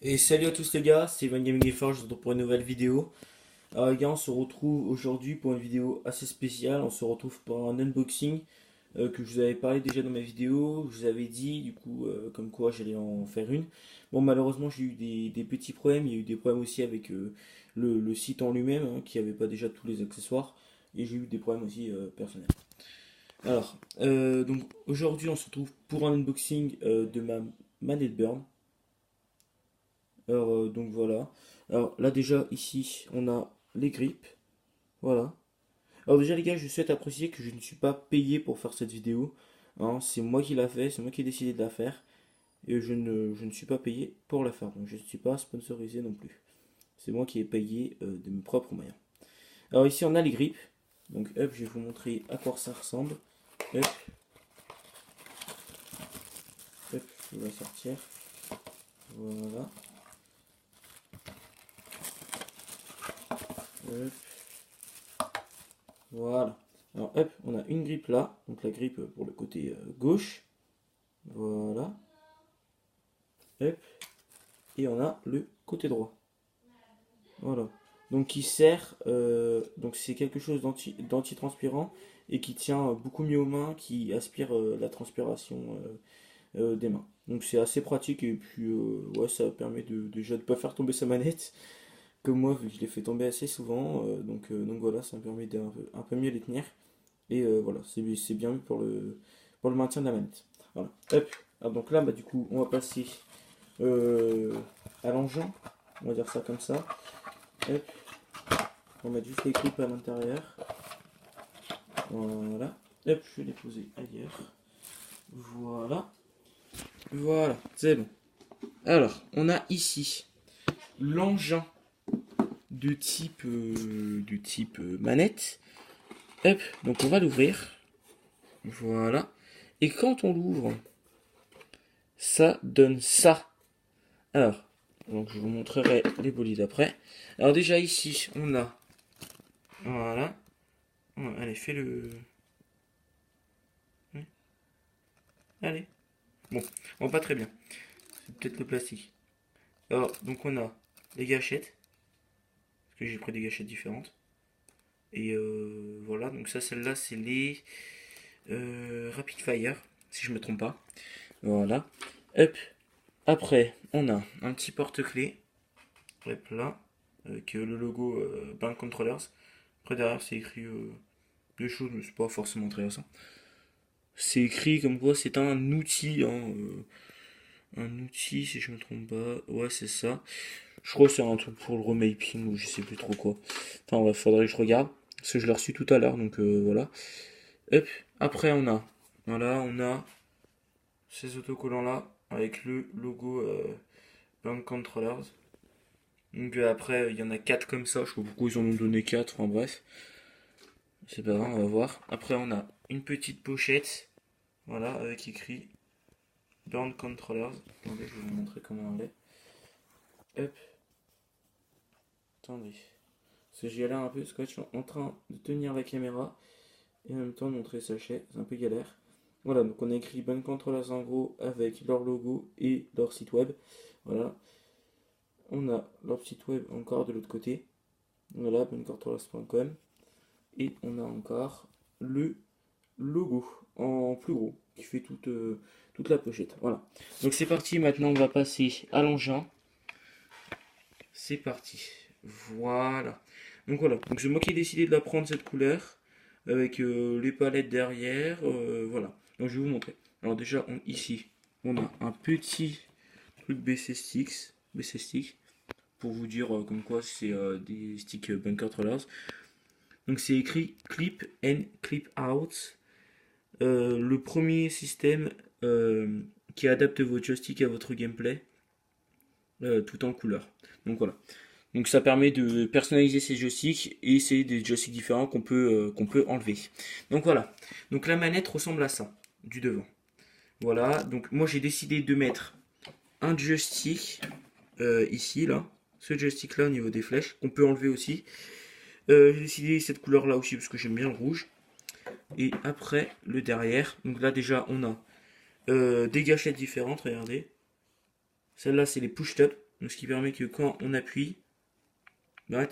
Et salut à tous les gars, c'est Van Gaming FR, je vous retrouve pour une nouvelle vidéo. Alors les gars, on se retrouve aujourd'hui pour une vidéo assez spéciale. On se retrouve pour un unboxing que je vous avais parlé déjà dans ma vidéo. Je vous avais dit du coup comme quoi j'allais en faire une. Bon, malheureusement j'ai eu des petits problèmes. Il y a eu des problèmes aussi avec le site en lui-même qui n'avait pas déjà tous les accessoires. Et j'ai eu des problèmes aussi personnels. Alors, donc aujourd'hui on se retrouve pour un unboxing de ma manette Burn. Alors, donc voilà. Alors là déjà ici on a les grippes. Voilà. Alors déjà les gars, je souhaite apprécier que je ne suis pas payé pour faire cette vidéo. Hein, c'est moi qui l'a fait, c'est moi qui ai décidé de la faire. Et je ne suis pas payé pour la faire. Donc je ne suis pas sponsorisé non plus. C'est moi qui ai payé de mes propres moyens. Alors ici on a les grippes. Donc hop, je vais vous montrer à quoi ça ressemble. Hop, hop, je vais la sortir. Voilà. Hop, voilà. Alors hop, on a une grippe là. Donc la grippe pour le côté gauche. Voilà. Hop. Et on a le côté droit. Voilà. Donc qui sert, donc c'est quelque chose d'anti-transpirant et qui tient beaucoup mieux aux mains, qui aspire la transpiration des mains. Donc c'est assez pratique et puis ouais, ça permet déjà de ne pas faire tomber sa manette, comme moi vu que je l'ai fait tomber assez souvent. Donc voilà, ça me permet un peu mieux les tenir. Et voilà, c'est bien vu pour le maintien de la manette. Voilà. Hop. Alors donc là, bah, du coup, on va passer euh, à l'engin. On va dire ça comme ça. Hop. On va mettre juste les clips à l'intérieur. Voilà. Hop, je vais les poser ailleurs. Voilà. Voilà, c'est bon. Alors, on a ici l'engin de type manette. Hop, donc on va l'ouvrir. Voilà. Et quand on l'ouvre, ça donne ça. Alors, donc je vous montrerai les bolides après. Alors déjà ici, on a... Voilà. Allez, fais le... Oui. Allez. Bon, on voit pas très bien. C'est peut-être le plastique. Alors, donc on a les gâchettes. Parce que j'ai pris des gâchettes différentes. Et voilà, donc ça, celle-là, c'est les Rapid Fire, si je me trompe pas. Voilà. Hop. Après, on a un petit porte-clés. Hop là. Avec le logo Bank Controllers. Après, derrière, c'est écrit des choses, mais c'est pas forcément intéressant. C'est écrit comme quoi c'est un outil, hein, un outil, si je me trompe pas. Ouais, c'est ça. Je crois que c'est un truc pour le remapping ou je sais plus trop quoi. Enfin bref, faudrait que je regarde. Parce que je l'ai reçu tout à l'heure, donc voilà. Hop. Après on a ces autocollants là avec le logo Bank Controllers. Donc après il y en a 4 comme ça, je sais pas pourquoi ils en ont donné 4, enfin bref. C'est pas grave, on va voir. Après on a une petite pochette, voilà, avec écrit Bank Controllers. Attendez, je vais vous montrer comment elle est. Hop, attendez. Parce que j'y allais un peu, parce que je suis en train de tenir la caméra et en même temps de montrer sachet, c'est un peu galère. Voilà, donc on a écrit Ban Controllers en gros avec leur logo et leur site web. Voilà, on a leur site web encore de l'autre côté. Voilà, bancontrollers.com. Et on a encore le logo en plus gros qui fait toute la pochette. Voilà, donc c'est parti, maintenant on va passer à l'engin. C'est parti. Voilà. Donc voilà. Donc c'est moi qui ai décidé de la prendre cette couleur avec les palettes derrière. Voilà. Donc je vais vous montrer. Alors déjà ici, on a un petit truc BC Stick pour vous dire comme quoi c'est des sticks Bunker Trollers. Donc c'est écrit Clip and Clip Out. Le premier système qui adapte vos joysticks à votre gameplay tout en couleur. Donc voilà. Donc ça permet de personnaliser ces joysticks et c'est des joysticks différents qu'on peut enlever. Donc voilà. Donc la manette ressemble à ça du devant. Voilà. Donc moi j'ai décidé de mettre un joystick ici là, ce joystick là au niveau des flèches qu'on peut enlever aussi. J'ai décidé cette couleur là aussi parce que j'aime bien le rouge. Et après le derrière. Donc là déjà on a des gâchettes différentes. Regardez. Celle-là c'est les push-up. Donc, ce qui permet que quand on appuie, bah,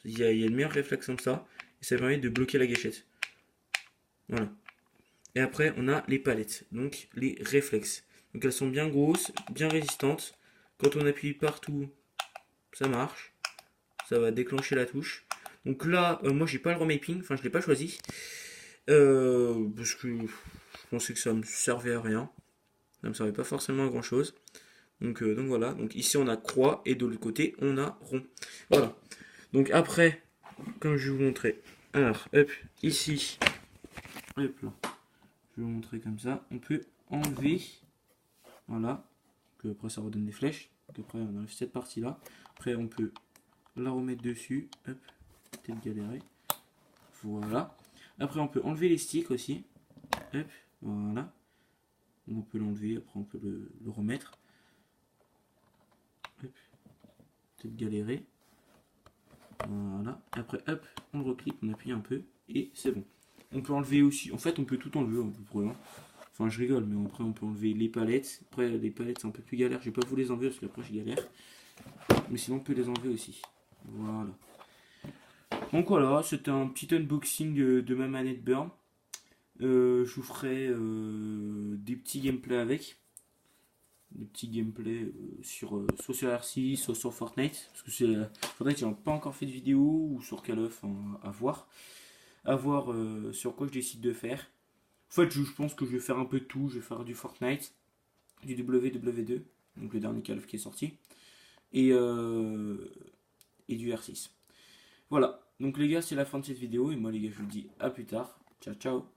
il y a le meilleur réflexe comme ça. Et ça permet de bloquer la gâchette. Voilà. Et après, on a les palettes, donc les réflexes. Donc elles sont bien grosses, bien résistantes. Quand on appuie partout, ça marche. Ça va déclencher la touche. Donc là, moi j'ai pas le remapping, enfin je l'ai pas choisi. Parce que je pensais que ça me servait à rien. Ça me servait pas forcément à grand chose. Donc voilà, donc ici on a croix et de l'autre côté on a rond. Voilà. Donc après, comme je vais vous montrer. Alors, hop, ici. Hop là. Je vais vous montrer comme ça. On peut enlever. Voilà. Que après ça redonne des flèches. Donc après on enlève cette partie là. Après on peut la remettre dessus. Hop. Peut-être galérer. Voilà. Après on peut enlever les sticks aussi. Hop. Voilà. On peut l'enlever. Après on peut le remettre. Hop. Peut-être galérer. Voilà. Après hop. On le reclique. On appuie un peu. Et c'est bon. On peut enlever aussi. En fait on peut tout enlever. Enfin, je rigole, mais après, on peut enlever les palettes. Après, les palettes, c'est un peu plus galère. Je vais pas vous les enlever parce qu'après, je galère. Mais sinon, on peut les enlever aussi. Voilà. Donc voilà, c'était un petit unboxing de ma manette Burn. Je vous ferai des petits gameplays avec. Des petits gameplays soit sur R6, soit sur Fortnite. Parce que Fortnite, j'ai pas encore fait de vidéo. Ou sur Call of, hein, à voir. À voir sur quoi je décide de faire. En fait, je pense que je vais faire un peu de tout. Je vais faire du Fortnite, du WW2, donc le dernier Call of qui est sorti, et du R6. Voilà, donc les gars, c'est la fin de cette vidéo, et moi les gars, je vous dis à plus tard. Ciao, ciao.